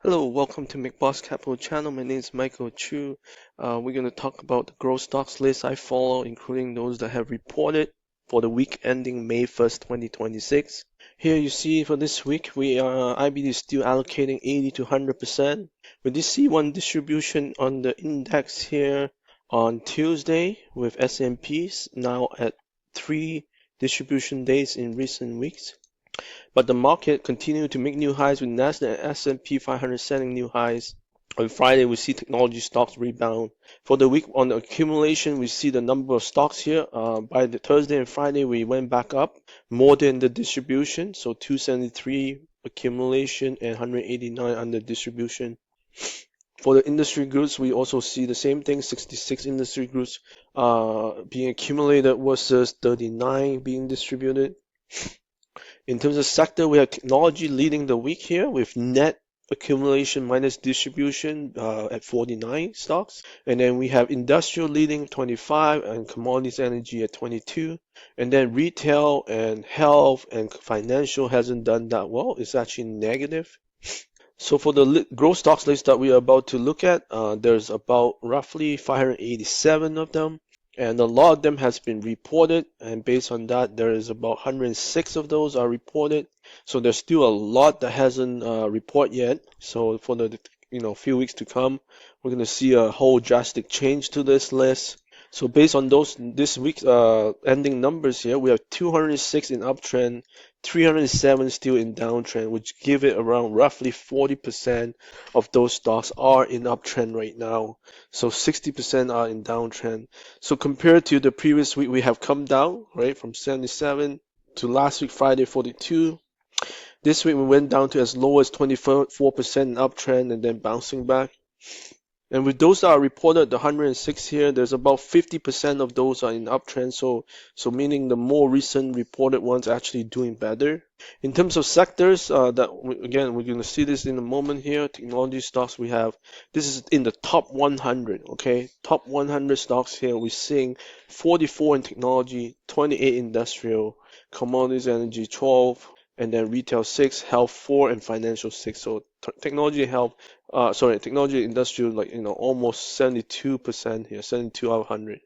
Hello, welcome to McBoss Capital channel. My name is Michael Chu. We're going to talk about the growth stocks list I follow, including those that have reported for the week ending May 1st, 2026. Here you see for this week, IBD is still allocating 80 to 100%. We did see one distribution on the index here on Tuesday with S&Ps now at 3 distribution days in recent weeks. But the market continued to make new highs with Nasdaq and S&P 500 setting new highs. On Friday, we see technology stocks rebound. For the week on the accumulation, we see the number of stocks here. By the Thursday and Friday, we went back up more than the distribution. So 273 accumulation and 189 under distribution. For the industry groups, we also see the same thing, 66 industry groups being accumulated versus 39 being distributed. In terms of sector, we have technology leading the week here with net accumulation minus distribution at 49 stocks. And then we have industrial leading 25 and commodities energy at 22. And then retail and health and financial hasn't done that well. It's actually negative. So for the growth stocks list that we are about to look at, there's about roughly 587 of them. And a lot of them has been reported, and based on that, there is about 106 of those are reported. So there's still a lot that hasn't reported yet. So for the few weeks to come, we're going to see a whole drastic change to this list. So based on this week's ending numbers here, we have 206 in uptrend, 307 still in downtrend, which give it around roughly 40% of those stocks are in uptrend right now. So 60% are in downtrend. So compared to the previous week, we have come down, right, from 77 to last week, Friday, 42. This week, we went down to as low as 24% in uptrend and then bouncing back. And with those that are reported, the 106 here, there's about 50% of those are in uptrend. So meaning the more recent reported ones are actually doing better. In terms of sectors, again, we're going to see this in a moment here. Technology stocks we have, this is in the top 100, okay? Top 100 stocks here, we're seeing 44 in technology, 28 industrial, commodities energy 12, and then retail 6, health 4, and financial 6. So technology, health, technology, industrial, almost 72% here, 72 out of 100.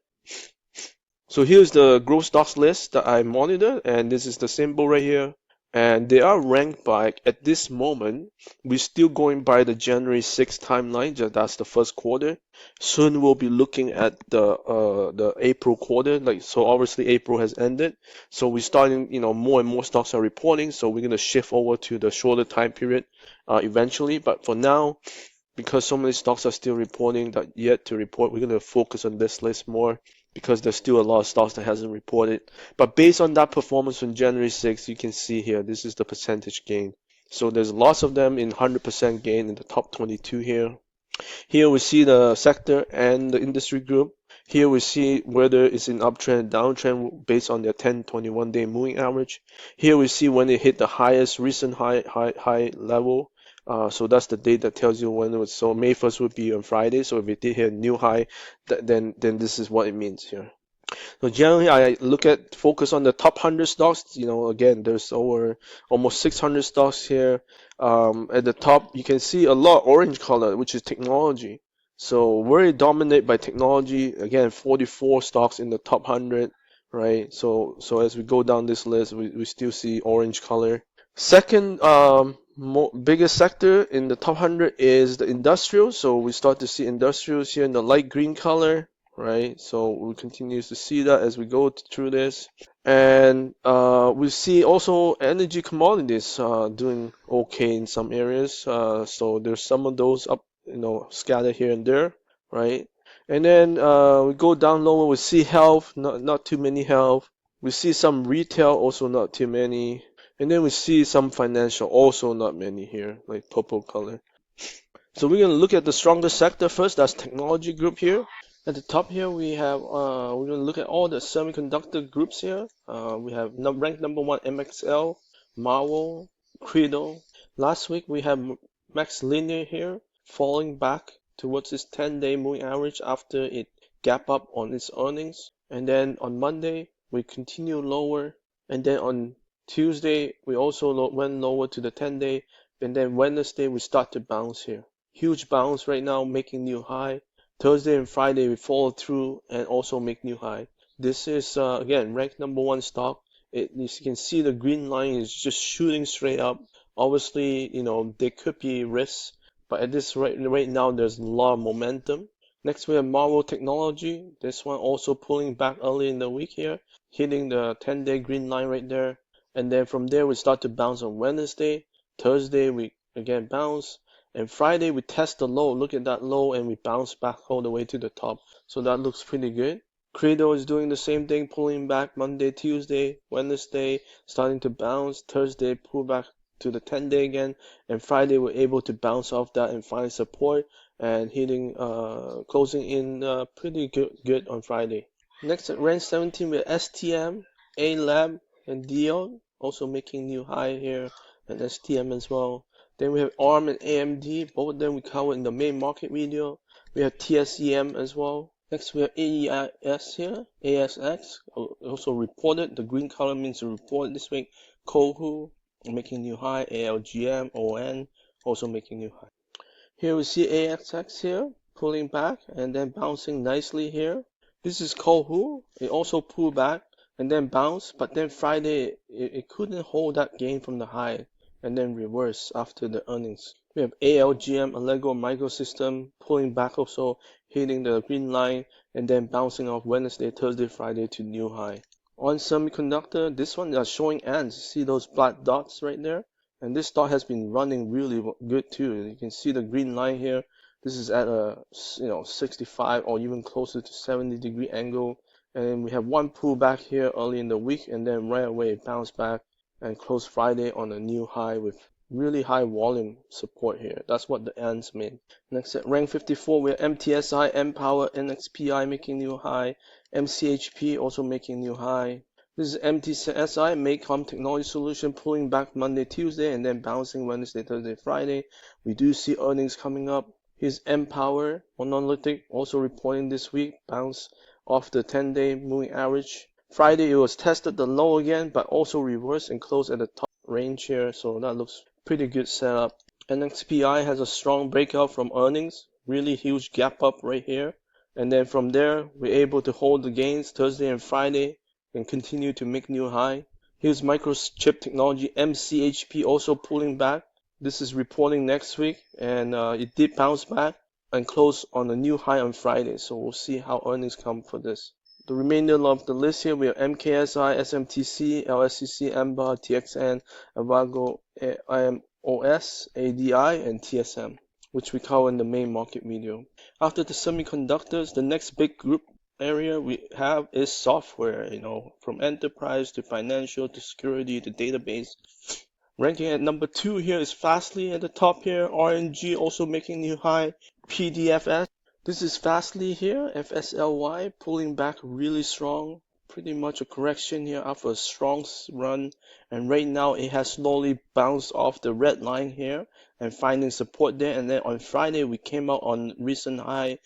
So here's the growth stocks list that I monitor, and this is the symbol right here. And they are ranked by, at this moment, we're still going by the January 6th timeline, that's the first quarter. Soon we'll be looking at the April quarter, so obviously April has ended. So we're starting, more and more stocks are reporting, so we're going to shift over to the shorter time period eventually. But for now, because so many stocks are still reporting that yet to report, we're going to focus on this list more, because there's still a lot of stocks that hasn't reported. But based on that performance on January 6th, you can see here, this is the percentage gain. So there's lots of them in 100% gain in the top 22 here. Here we see the sector and the industry group. Here we see whether it's in uptrend, downtrend based on their 10, 21 day moving average. Here we see when it hit the highest recent high level. So that's the date that tells you when it was. So May 1st would be on Friday. So if it did hit a new high, then this is what it means here. So generally, I focus on the top 100 stocks. Again, there's over almost 600 stocks here. At the top, you can see a lot orange color, which is technology. So very dominated by technology. Again, 44 stocks in the top 100, right? So as we go down this list, we still see orange color. Second, biggest sector in the top 100 is the industrial. So we start to see industrials here in the light green color, right? So we continue to see that as we go through this. And we see also energy commodities doing okay in some areas. So there's some of those up, scattered here and there, right? And then we go down lower, we see health, not too many health. We see some retail, also not too many. And then we see some financial, also not many here, like purple color. So we're going to look at the strongest sector first. That's technology group here. At the top here, we have, we're going to look at all the semiconductor groups here. We have ranked number 1, MXL, Marvel, CRDO. Last week, we have Max Linear here, falling back towards its 10-day moving average after it gap up on its earnings. And then on Monday, we continue lower. And then on Tuesday, we also went lower to the 10-day, and then Wednesday we start to bounce here. Huge bounce right now, making new high. Thursday and Friday we follow through and also make new high. This is again ranked #1 stock. You can see the green line is just shooting straight up. Obviously, there could be risks, but at this right now there's a lot of momentum. Next we have Marvel Technology. This one also pulling back early in the week here, hitting the 10-day green line right there. And then from there we start to bounce on Wednesday. Thursday we again bounce. And Friday we test the low. Look at that low and we bounce back all the way to the top. So that looks pretty good. CRDO is doing the same thing, pulling back Monday, Tuesday, Wednesday, starting to bounce. Thursday pull back to the 10-day again. And Friday we're able to bounce off that and find support and hitting closing in pretty good on Friday. Next at rank 17 with STM, A-Lab, and Dion also making new high here, and STM as well. Then we have ARM and AMD, both of them we covered in the main market video. We have TSEM as well. Next we have AEYE here, ASX, also reported. The green color means reported this week. COHU making new high, ALGM, ON also making new high. Here we see AXX here, pulling back and then bouncing nicely here. This is COHU. It also pulled back and then bounced, but then Friday it couldn't hold that gain from the high and then reverse after the earnings. We have ALGM, Allegro Microsystem, pulling back also, hitting the green line and then bouncing off Wednesday, Thursday, Friday to new high. On Semiconductor, this one is showing ends. See those black dots right there? And this stock has been running really good too. You can see the green line here. This is at a 65 or even closer to 70-degree angle. And we have one pullback here early in the week, and then right away it bounced back and closed Friday on a new high with really high volume support here. That's what the ends mean. Next at rank 54, we have MTSI, Empower, NXPI making new high, MCHP also making new high. This is MTSI, Maycom Technology Solution, pulling back Monday, Tuesday, and then bouncing Wednesday, Thursday, Friday. We do see earnings coming up. Here's Empower, Monolithic, also reporting this week, bounce off the 10-day moving average. Friday, it was tested the low again, but also reversed and closed at the top range here, so that looks pretty good setup. NXPI has a strong breakout from earnings, really huge gap up right here. And then from there, we're able to hold the gains Thursday and Friday, and continue to make new high. Here's Microchip Technology, MCHP, also pulling back. This is reporting next week, and it did bounce back and close on a new high on Friday. So we'll see how earnings come for this. The remainder of the list here, we have MKSI, SMTC, LSCC, EMBA, TXN, Avago, IMOS, ADI, and TSM, which we cover in the main market video. After the semiconductors, the next big group area we have is software, from enterprise to financial to security to database. Ranking at number 2 here is Fastly at the top here. RNG also making new high. PDFS. This is Fastly here. FSLY pulling back really strong. Pretty much a correction here after a strong run. And right now it has slowly bounced off the red line here and finding support there. And then on Friday we came out on recent high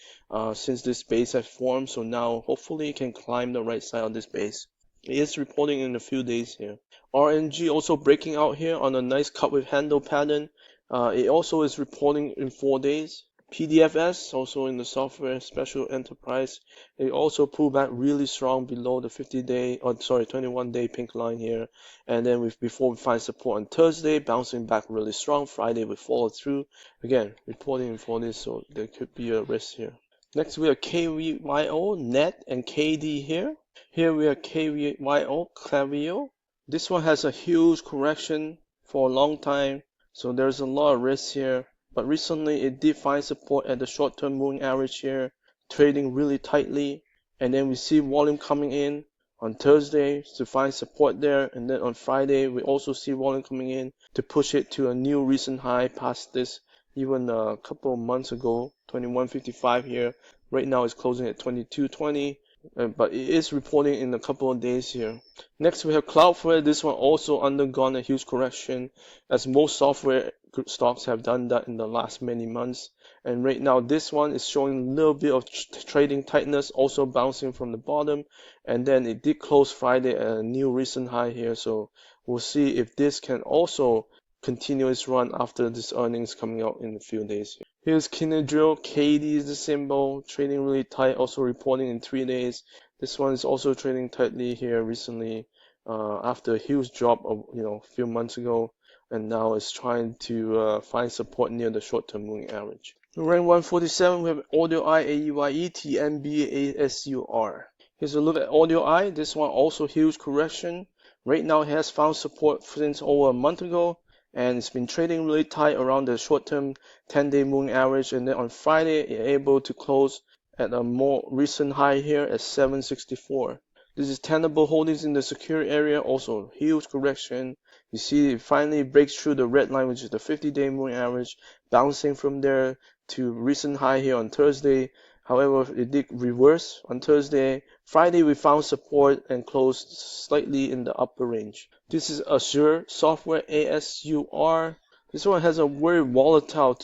since this base has formed. So now hopefully it can climb the right side of this base. It is reporting in a few days here. RNG also breaking out here on a nice cut with handle pattern. It also is reporting in 4 days. PDFS also in the software special enterprise. It also pulled back really strong below the 21-day pink line here. And then before we find support on Thursday, bouncing back really strong. Friday we follow through. Again, reporting in 4 days, so there could be a risk here. Next we have KVYO, NET, and KD here. Here we have KVYO, KVYO. This one has a huge correction for a long time, so there's a lot of risk here. But recently it did find support at the short-term moving average here, trading really tightly. And then we see volume coming in on Thursday to find support there. And then on Friday, we also see volume coming in to push it to a new recent high past this even a couple of months ago, 21.55 here. Right now it's closing at 22.20. But it is reporting in a couple of days here. Next we have Cloudflare. This one also undergone a huge correction, as most software stocks have done that in the last many months. And right now this one is showing a little bit of trading tightness, also bouncing from the bottom. And then it did close Friday at a new recent high here. So we'll see if this can also continuous run after this earnings coming out in a few days. Here's Kinedrill. KD is the symbol, trading really tight, also reporting in 3 days. This one is also trading tightly here recently after a huge drop of a few months ago, and now it's trying to find support near the short-term moving average. Rank 147, we have Audio Eye, AEYE, TNB, ASUR. Here's a look at Audio Eye. This one also huge correction. Right now it has found support since over a month ago, and it's been trading really tight around the short-term 10-day moving average, and then on Friday it's able to close at a more recent high here at 764. This is tenable holdings in the secure area, also huge correction. You see it finally breaks through the red line, which is the 50-day moving average, bouncing from there to recent high here on Thursday. However, it did reverse on Thursday. Friday we found support and closed slightly in the upper range. This is ASUR software, ASUR. This one has a very volatile,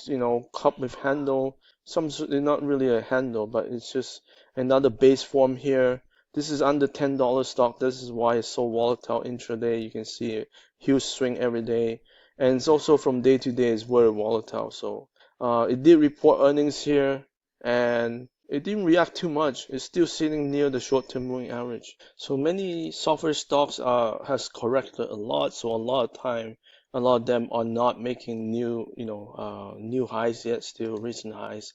cup with handle. Not really a handle, but it's just another base form here. This is under $10 stock. This is why it's so volatile intraday. You can see a huge swing every day, and it's also from day to day is very volatile. So it did report earnings here, and it didn't react too much. It's still sitting near the short-term moving average. So many software stocks has corrected a lot. So a lot of them are not making new highs yet. Still recent highs.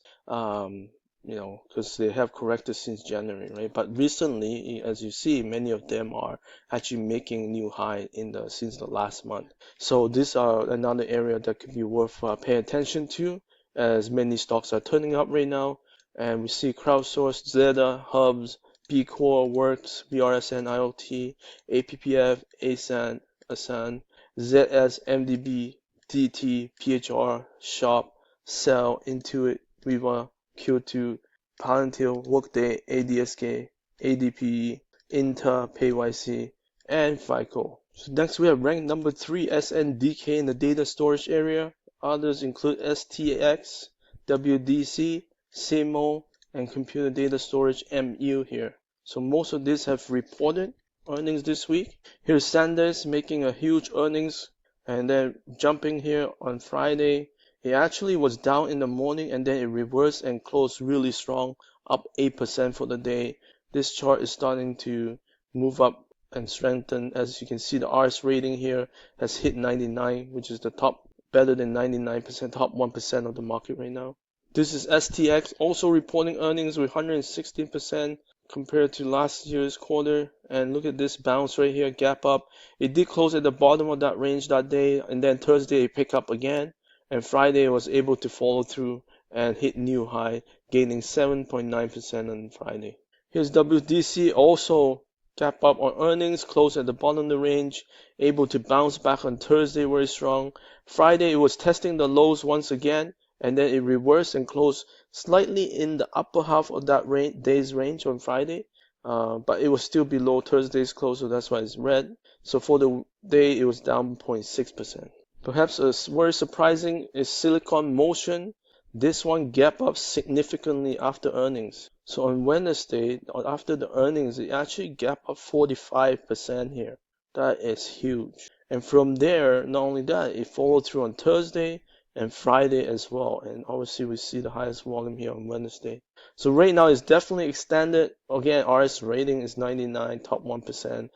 Because they have corrected since January, right? But recently, as you see, many of them are actually making new high since the last month. So these are another area that could be worth paying attention to, as many stocks are turning up right now. And we see Crowdsource, Zeta, Hubs, B Core, Works, BRSN, IoT, APPF, ASAN, ZS, MDB, DT, PHR, Shop, Cell, Intuit, Viva, Q2, Palantir, Workday, ADSK, ADPE, Inta, PayYC, and FICO. So next we have rank number 3, SNDK in the data storage area. Others include STX, WDC, SIMO, and computer data storage MU here. So most of these have reported earnings this week. Here's SanDisk making a huge earnings and then jumping here on Friday. It actually was down in the morning and then it reversed and closed really strong, up 8% for the day. This chart is starting to move up and strengthen. As you can see, the RS rating here has hit 99, which is the top, better than 99%, top 1% of the market right now. This is STX also reporting earnings with 116% compared to last year's quarter. And look at this bounce right here, gap up. It did close at the bottom of that range that day, and then Thursday it picked up again. And Friday was able to follow through and hit new high, gaining 7.9% on Friday. Here's WDC, also gap up on earnings, closed at the bottom of the range, able to bounce back on Thursday very strong. Friday it was testing the lows once again, and then it reversed and closed slightly in the upper half of that day's range on Friday, but it was still below Thursday's close, so that's why it's red. So for the day it was down 0.6%. Perhaps very surprising is Silicon Motion. This one gap up significantly after earnings. So on Wednesday, after the earnings, it actually gap up 45% here. That is huge. And from there, not only that, it followed through on Thursday and Friday as well. And obviously we see the highest volume here on Wednesday. So right now it's definitely extended. Again, RS rating is 99, top 1%.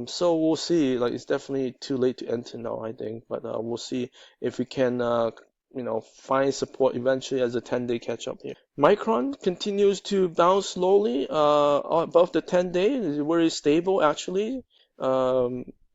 So we'll see. Like, it's definitely too late to enter now, I think. But we'll see if we can find support eventually as a 10-day catch up here. Micron continues to bounce slowly above the 10-day. It's very stable actually.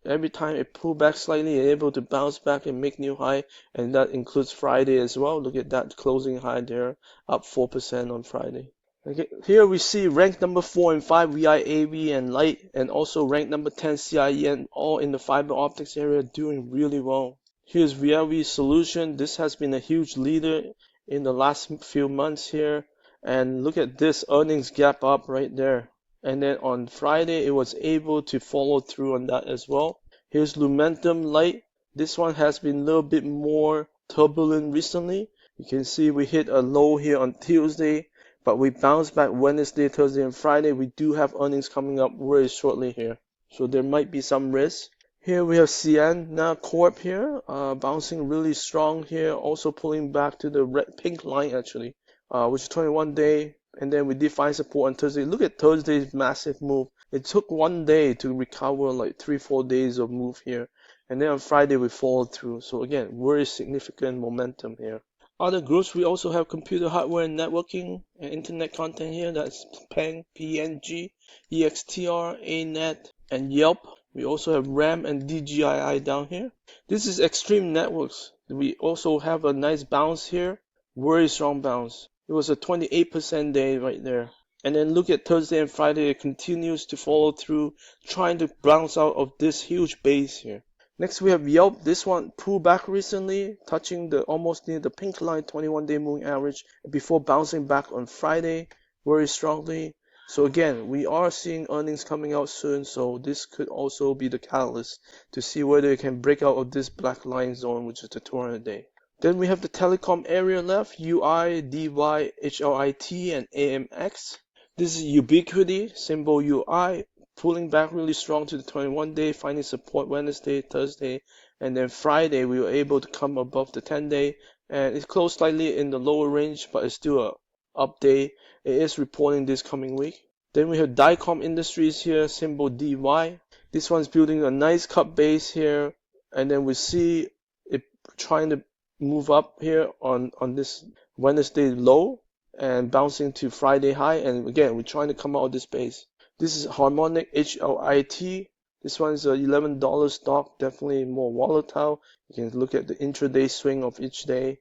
Every time it pull back slightly, it's able to bounce back and make new high, and that includes Friday as well. Look at that closing high there, up 4% on Friday. Okay, here we see rank number 4 and 5 VIAV and LITE, and also rank number 10 CIEN, all in the fiber optics area, doing really well. Here's VIAV solution. This has been a huge leader in the last few months here, and look at this earnings gap up right there. And then on Friday, it was able to follow through on that as well. Here's Lumentum LITE. This one has been a little bit more turbulent recently. You can see we hit a low here on Tuesday, but we bounced back Wednesday, Thursday, and Friday. We do have earnings coming up very shortly here. So there might be some risk. Here we have CIEN now Corp here, bouncing really strong here, also pulling back to the pink line actually, which is 21 day, and then we did find support on Thursday. Look at Thursday's massive move. It took 1 day to recover like 3-4 days of move here, and then on Friday we followed through. So again, very significant momentum here. Other groups, we also have computer hardware and networking and internet content here. That's PENG, PNG, EXTR, ANET, and YELP. We also have RAM and DGII down here. This is Extreme Networks. We also have a nice bounce here. Very strong bounce. It was a 28% day right there. And then look at Thursday and Friday. It continues to follow through, trying to bounce out of this huge base here. Next we have YELP. This one pulled back recently, touching the almost near the pink line 21-day moving average before bouncing back on Friday very strongly. So again, we are seeing earnings coming out soon, so this could also be the catalyst to see whether it can break out of this black line zone, which is the 200-day. Then we have the telecom area left, UI, DY, HLIT, and AMX. This is Ubiquity, symbol UI, pulling back really strong to the 21-day, finding support Wednesday, Thursday, and then Friday we were able to come above the 10-day, and it closed slightly in the lower range, but it's still a up day. It is reporting this coming week. Then we have Dicom Industries here, symbol DY. This one's building a nice cup base here, and then we see it trying to move up here on this Wednesday low and bouncing to Friday high, and again we're trying to come out of this base. This is Harmonic HLIT. This one is a $11 stock, definitely more volatile. You can look at the intraday swing of each day.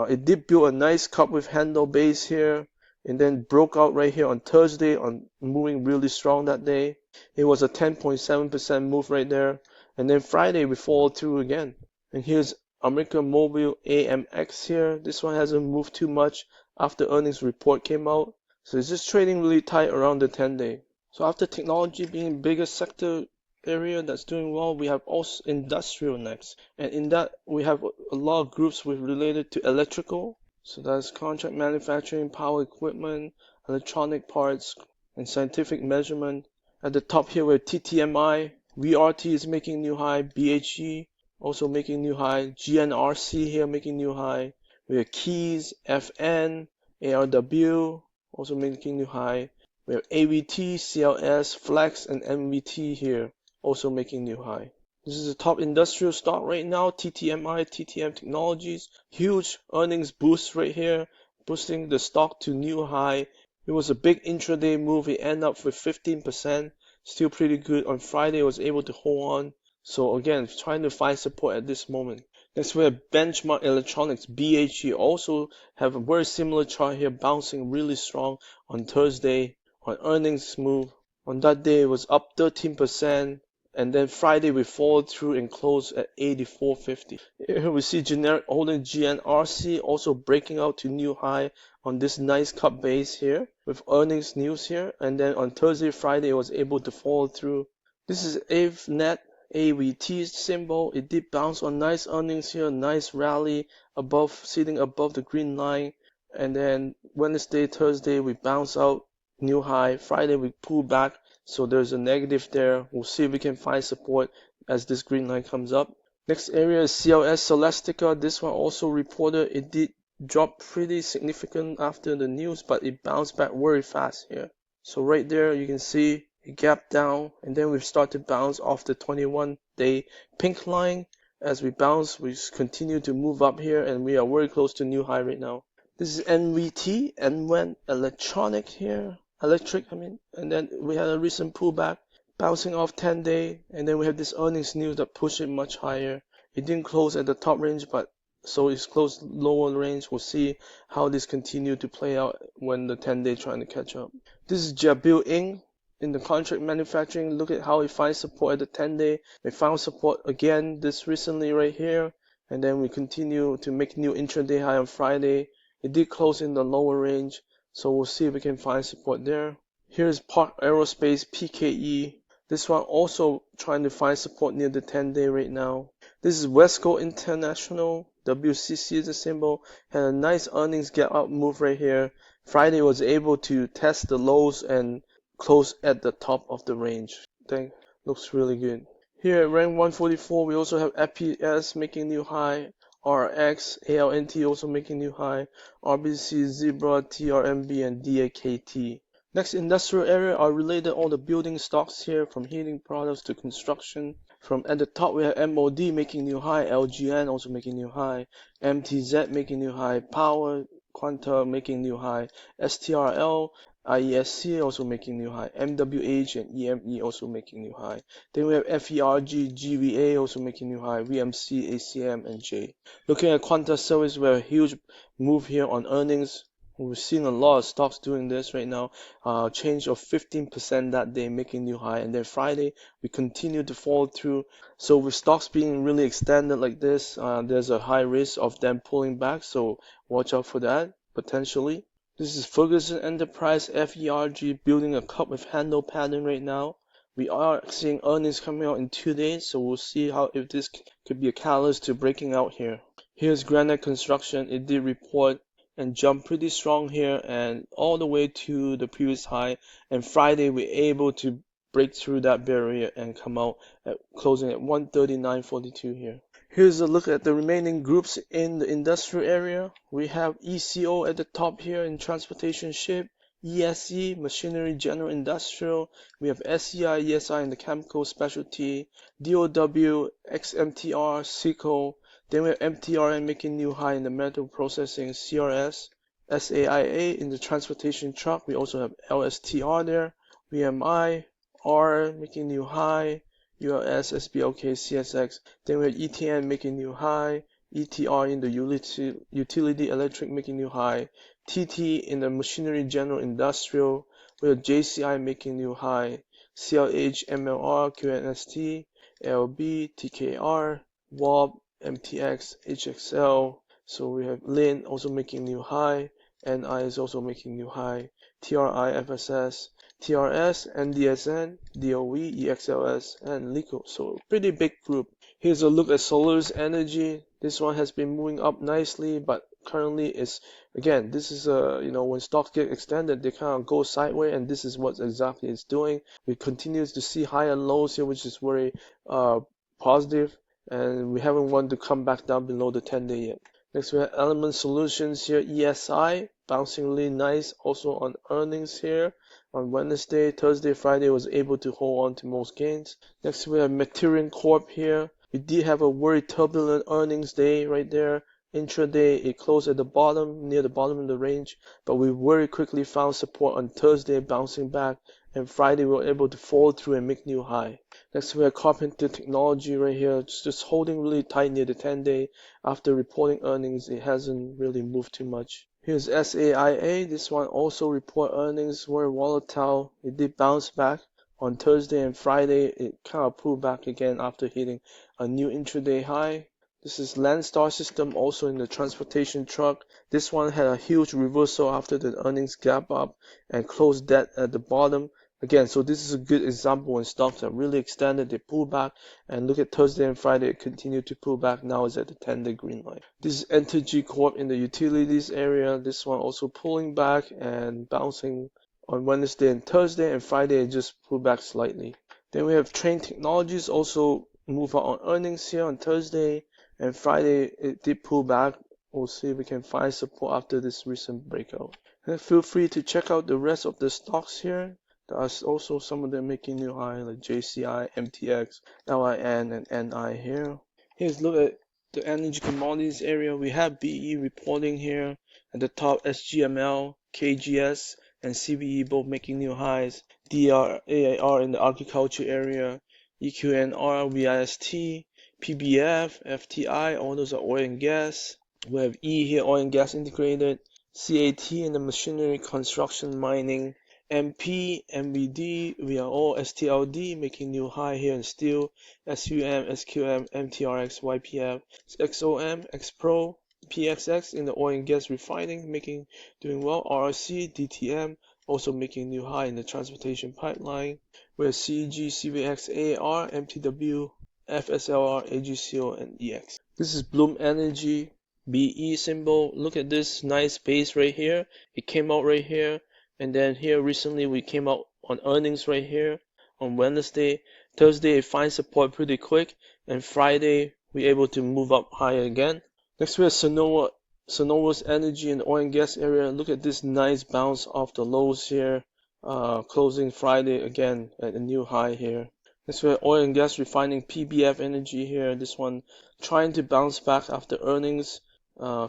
It did build a nice cup with handle base here, and then broke out right here on Thursday, on moving really strong that day. It was a 10.7% move right there, and then Friday we followed through again. And here's American Mobile AMX here. This one hasn't moved too much after earnings report came out, so it's just trading really tight around the 10-day. So after technology being biggest sector area that's doing well, we have also industrial next, and in that we have a lot of groups with related to electrical, so that's contract manufacturing, power equipment, electronic parts, and scientific measurement. At the top here we have TTMI, VRT is making new high, BHE also making new high, GNRC here making new high. We have Keys, FN, ARW also making new high. We have AVT, CLS, Flex, and MVT here also making new high. This is the top industrial stock right now, TTMI, TTM Technologies. Huge earnings boost right here, boosting the stock to new high. It was a big intraday move. It ended up with 15%. Still pretty good. On Friday, it was able to hold on. So again, trying to find support at this moment. Next, we have Benchmark Electronics, BHE. Also have a very similar chart here, bouncing really strong on Thursday on earnings move. On that day, it was up 13%. And then Friday we followed through and closed at 84.50. Here we see generic holding GNRC also breaking out to new high on this nice cup base here with earnings news here. And then on Thursday, Friday it was able to follow through. This is AVNet, AVT symbol. It did bounce on nice earnings here, nice rally above, sitting above the green line. And then Wednesday, Thursday we bounce out new high. Friday we pull back. So there's a negative there. We'll see if we can find support as this green line comes up. Next area is CLS Celestica. This one also reported it did drop pretty significant after the news, but it bounced back very fast here. So right there you can see it gapped down, and then we start to bounce off the 21-day pink line. As we bounce, we continue to move up here, and we are very close to new high right now. This is NVT, NWEN Electronic here. And then we had a recent pullback, bouncing off 10-day, and then we have this earnings news that pushed it much higher. It didn't close at the top range, but so it's closed lower range. We'll see how this continue to play out when the 10-day trying to catch up. This is Jabil Inc. in the contract manufacturing. Look at how it finds support at the 10-day. They found support again this recently right here, and then we continue to make new intraday high on Friday. It did close in the lower range. So we'll see if we can find support there. Here's Park Aerospace, PKE. This one also trying to find support near the 10-day right now. This is Wesco International, WCC is the symbol. Had a nice earnings get up move right here. Friday was able to test the lows and close at the top of the range. Looks really good. Here at rank 144, we also have FPS making new high, RX, ALNT also making new high, RBC, Zebra, TRMB, and DAKT. Next industrial area are related all the building stocks here, from heating products to construction. From at the top we have MOD making new high, LGN also making new high, MTZ making new high, Power, Quanta making new high, STRL, IESC also making new high, MWH and EME also making new high. Then we have FERG, GVA also making new high, VMC, ACM, and J. Looking at Quanta Service, we have a huge move here on earnings. We're seeing a lot of stocks doing this right now. Change of 15% that day, making new high. And then Friday, we continue to fall through. So with stocks being really extended like this, there's a high risk of them pulling back. So watch out for that, potentially. This is Ferguson Enterprise, FERG, building a cup with handle pattern right now. We are seeing earnings coming out in 2 days, so we'll see if this could be a catalyst to breaking out here. Here's Granite Construction. It did report and jumped pretty strong here and all the way to the previous high. And Friday, we're able to break through that barrier and come out at closing at 139.42 here. Here's a look at the remaining groups in the industrial area. We have ECO at the top here in transportation ship, ESE, machinery general industrial. We have SEI, ESI in the chemical specialty, DOW, XMTR, SICO. Then we have MTRN making new high in the metal processing, CRS, SAIA in the transportation truck. We also have LSTR there, VMI, R making new high, ULS, SBLK, CSX. Then we have ETN making new high, ETR in the utility electric making new high, TT in the machinery general industrial. We have JCI making new high, CLH, MLR, QNST, LB, TKR, WOB, MTX, HXL. So we have LIN also making new high, NI is also making new high, TRI, FSS, TRS, NDSN, DOE, EXLS, and LICO. So pretty big group. Here's a look at Solaris Energy. This one has been moving up nicely, but currently it's, again, this is when stocks get extended, they kind of go sideways, and this is what exactly it's doing. We continue to see higher lows here, which is very positive, and we haven't wanted to come back down below the 10-day yet. Next we have Element Solutions here, ESI, bouncing really nice also on earnings here. On Wednesday, Thursday, Friday was able to hold on to most gains. Next we have Materion Corp here. We did have a very turbulent earnings day right there. Intraday, it closed at the bottom, near the bottom of the range, but we very quickly found support on Thursday, bouncing back, and Friday we were able to fall through and make new high. Next we have Carpenter Technology right here, just holding really tight near the 10-day. After reporting earnings, it hasn't really moved too much. Here's SAIA. This one also report earnings were volatile. It did bounce back on Thursday and Friday. It kind of pulled back again after hitting a new intraday high. This is Landstar System, also in the transportation truck. This one had a huge reversal after the earnings gap up and closed dead at the bottom. Again, so this is a good example when stocks are really extended, they pull back, and look at Thursday and Friday, it continued to pull back. Now it's at the 10-day green line. This is Entergy Corp in the utilities area. This one also pulling back and bouncing on Wednesday and Thursday, and Friday it just pulled back slightly. Then we have Train Technologies, also move out on earnings here on Thursday, and Friday it did pull back. We'll see if we can find support after this recent breakout. And feel free to check out the rest of the stocks here. There's also some of them making new high, like JCI, MTX, LIN, and NI here. Here's a look at the energy commodities area. We have BE reporting here. At the top, SGML, KGS, and CBE both making new highs. DR, AAR in the agriculture area. EQNR, VIST, PBF, FTI, all those are oil and gas. We have E here, oil and gas integrated. CAT in the machinery, construction, mining. MP, MVD, we are all STLD making new high here in steel, SUM, SQM, MTRX, YPF, XOM, XPro, PXX in the oil and gas refining doing well, RRC, DTM also making new high in the transportation pipeline, where CEG, CVX, AR, MTW, FSLY, AGCO, and EX. This is Bloom Energy, BE symbol. Look at this nice base right here. It came out right here. And then here recently we came out on earnings right here on Wednesday, Thursday it finds support pretty quick, and Friday we able to move up higher again. Next we have Sonora's energy and oil and gas area. Look at this nice bounce off the lows here, closing Friday again at a new high here. Next we have oil and gas refining PBF energy here. This one trying to bounce back after earnings.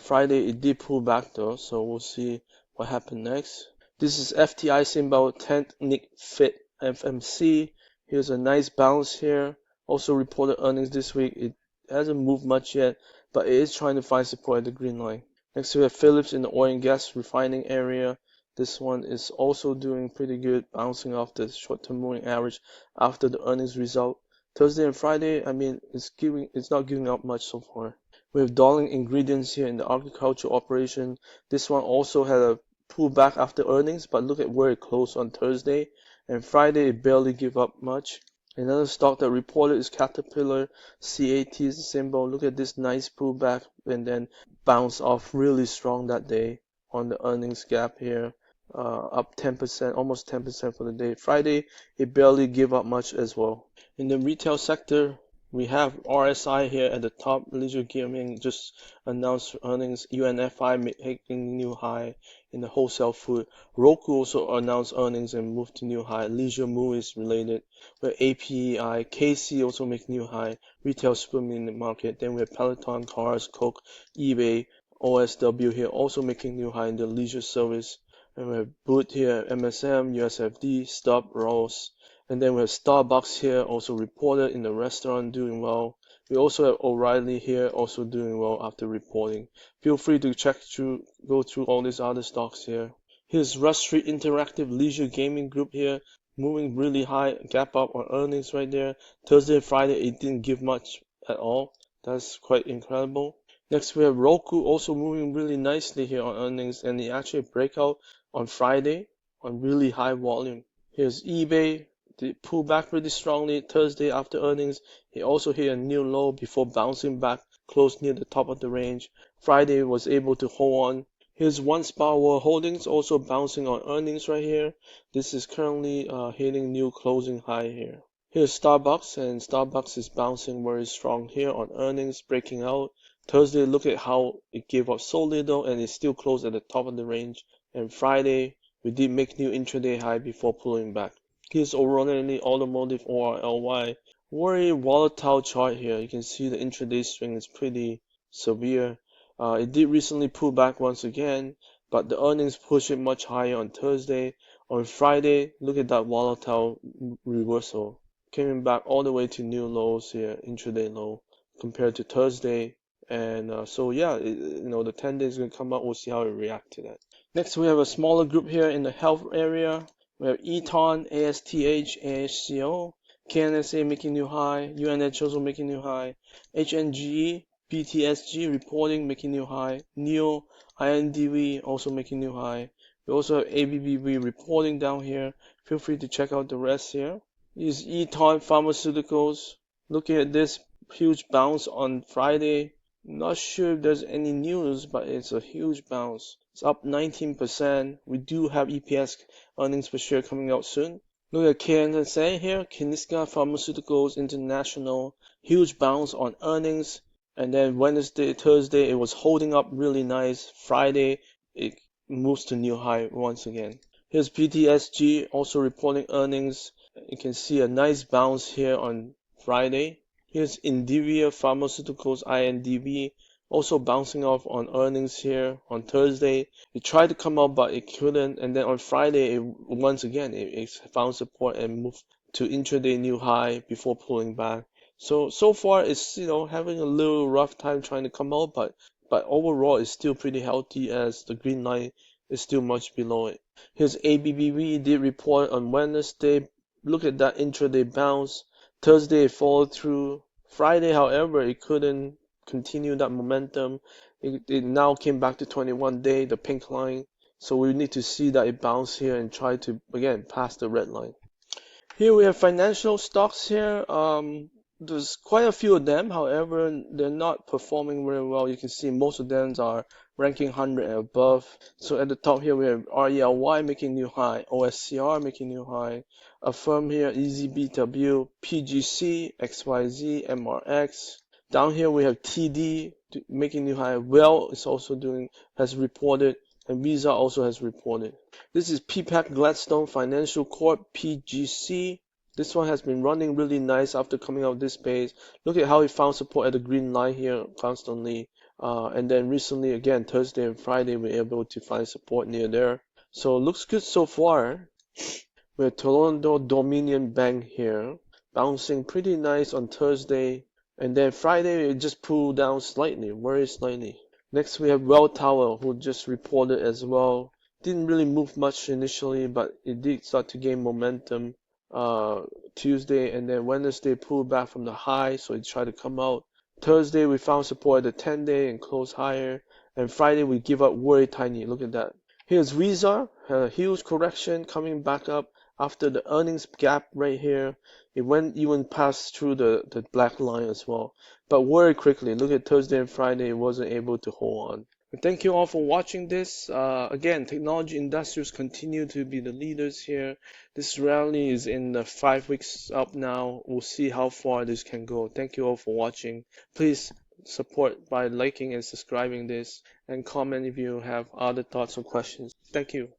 Friday it did pull back though, so we'll see what happened next. This is FTI symbol Technic Fit FMC. Here's a nice bounce here. Also reported earnings this week. It hasn't moved much yet, but it is trying to find support at the green line. Next we have Phillips in the oil and gas refining area. This one is also doing pretty good, bouncing off the short-term moving average after the earnings result. Thursday and Friday, I mean, it's not giving up much so far. We have Darling Ingredients here in the agricultural operation. This one also had a pullback after earnings, but look at where it closed on Thursday. And Friday, it barely gave up much. Another stock that reported is Caterpillar. CAT is the symbol. Look at this nice pullback and then bounce off really strong that day on the earnings gap here. Up 10%, almost 10% for the day. Friday, it barely gave up much as well. In the retail sector, we have RSI here at the top. Leisure Gaming just announced earnings. UNFI making new high in the wholesale food. Roku also announced earnings and moved to new high. Leisure movies related. Where APEI, KC also make new high. Retail supermarket market. Then we have Peloton, Cars, Coke, eBay, OSW here also making new high in the leisure service. And we have Boot here, MSM, USFD, Stop, Ross. And then we have Starbucks here also reported in the restaurant doing well. We also have O'Reilly here also doing well after reporting. Feel free to go through all these other stocks here. Here's Rush Street Interactive Leisure Gaming Group here, moving really high, gap up on earnings right there. Thursday and Friday it didn't give much at all. That's quite incredible. Next we have Roku also moving really nicely here on earnings, and it actually breakout on Friday on really high volume. Here's eBay. They pulled back pretty strongly Thursday after earnings. It also hit a new low before bouncing back close near the top of the range. Friday was able to hold on. Here's One Spa World Holdings also bouncing on earnings right here. This is currently hitting new closing high here. Here's Starbucks, and Starbucks is bouncing very strong here on earnings, breaking out. Thursday, look at how it gave up so little and it still closed at the top of the range. And Friday, we did make new intraday high before pulling back. Here's O'Reilly Automotive ORLY. Very volatile chart here. You can see the intraday swing is pretty severe. It did recently pull back once again, but the earnings push it much higher on Thursday. On Friday, look at that volatile reversal. Coming back all the way to new lows here, intraday low, compared to Thursday. And so yeah, the 10 days is going to come up. We'll see how it reacts to that. Next, we have a smaller group here in the health area. We have Eton, ASTH, AHCO, KNSA making new high, UNH also making new high, HNGE, BTSG reporting making new high, NEO, INDV also making new high. We also have ABBV reporting down here. Feel free to check out the rest here. This is Eton Pharmaceuticals. Looking at this huge bounce on Friday. Not sure if there's any news, but it's a huge bounce. It's up 19%. We do have EPS earnings per share coming out soon. Look at KNSA here, Kineska Pharmaceuticals International. Huge bounce on earnings. And then Wednesday, Thursday, it was holding up really nice. Friday, it moves to new high once again. Here's PTSG also reporting earnings. You can see a nice bounce here on Friday. Here's Indivior Pharmaceuticals INDV also bouncing off on earnings here on Thursday. It tried to come up, but it couldn't. And then on Friday, once again, it found support and moved to intraday new high before pulling back. So far, it's having a little rough time trying to come out, but overall, it's still pretty healthy as the green line is still much below it. Here's ABBV did report on Wednesday. Look at that intraday bounce. Thursday it followed through. Friday, however, it couldn't continue that momentum. It now came back to 21-day, the pink line. So we need to see that it bounced here and try to, again, pass the red line. Here we have financial stocks here. There's quite a few of them. However, they're not performing very well. You can see most of them are ranking 100 and above. So at the top here we have RELY making new high, OSCR making new high, Affirm here, EZBW, PGC, XYZ, MRX. Down here we have TD making new high. Well is also has reported, and Visa also has reported. This is PPAC Gladstone Financial Corp, PGC. This one has been running really nice after coming out this base. Look at how it found support at the green line here constantly. And then recently, again, Thursday and Friday, we're able to find support near there. So looks good so far. We have Toronto Dominion Bank here, bouncing pretty nice on Thursday. And then Friday, it just pulled down slightly, very slightly. Next, we have Welltower, who just reported as well. Didn't really move much initially, but it did start to gain momentum Tuesday, and then Wednesday pulled back from the high, so it tried to come out. Thursday we found support at the 10-day and closed higher, and Friday we give up very tiny. Look at that. Here's Visa, a huge correction coming back up after the earnings gap right here. It went even past through the black line as well, but very quickly. Look at Thursday and Friday, it wasn't able to hold on. Thank you all for watching this. Again, technology industrials continue to be the leaders here. This rally is in 5 weeks up now. We'll see how far this can go. Thank you all for watching. Please support by liking and subscribing this, and comment if you have other thoughts or questions. Thank you.